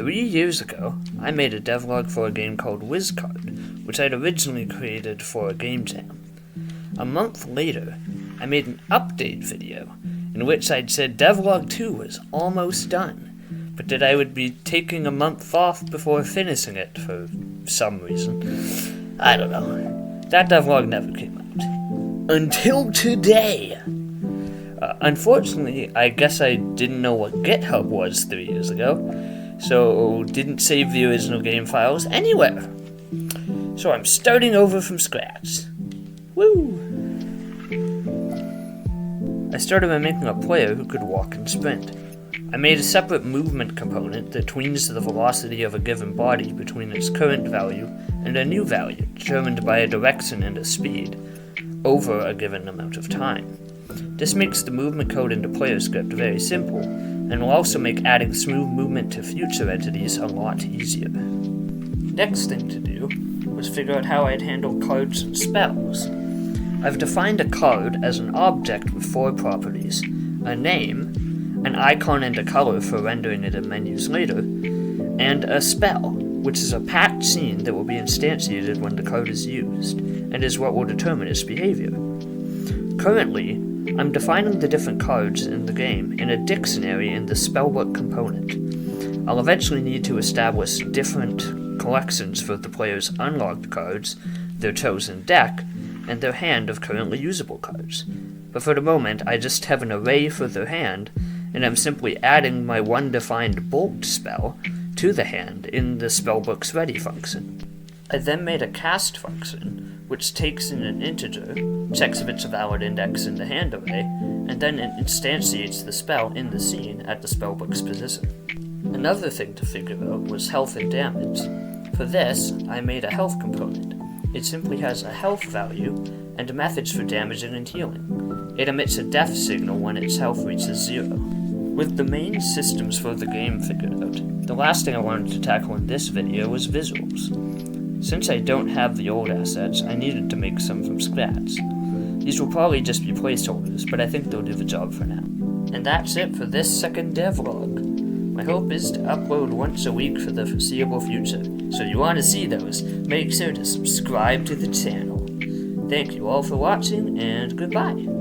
3 years ago, I made a devlog for a game called Wizcard, which I'd originally created for a game jam. A month later, I made an update video in which I'd said Devlog 2 was almost done, but that I would be taking a month off before finishing it for some reason. I don't know. That devlog never came out. Until today! Unfortunately, I guess I didn't know what GitHub was 3 years ago, so didn't save the original game files anywhere. So I'm starting over from scratch. Woo! I started by making a player who could walk and sprint. I made a separate movement component that tweens the velocity of a given body between its current value and a new value, determined by a direction and a speed, over a given amount of time. This makes the movement code into player script very simple, and will also make adding smooth movement to future entities a lot easier. Next thing to do was figure out how I'd handle cards and spells. I've defined a card as an object with 4 properties: a name, an icon and a color for rendering it in menus later, and a spell, which is a packed scene that will be instantiated when the card is used, and is what will determine its behavior. Currently, I'm defining the different cards in the game in a dictionary in the spellbook component. I'll eventually need to establish different collections for the player's unlocked cards, their chosen deck, and their hand of currently usable cards. But for the moment, I just have an array for their hand, and I'm simply adding my one defined bolt spell to the hand in the spellbook's ready function. I then made a cast function, which takes in an integer, checks if it's a valid index in the hand array, and then it instantiates the spell in the scene at the spellbook's position. Another thing to figure out was health and damage. For this, I made a health component. It simply has a health value and methods for damaging and healing. It emits a death signal when its health reaches 0. With the main systems for the game figured out, the last thing I wanted to tackle in this video was visuals. Since I don't have the old assets, I needed to make some from scratch. These will probably just be placeholders, but I think they'll do the job for now. And that's it for this second devlog. My hope is to upload once a week for the foreseeable future, so if you want to see those, make sure to subscribe to the channel. Thank you all for watching, and goodbye!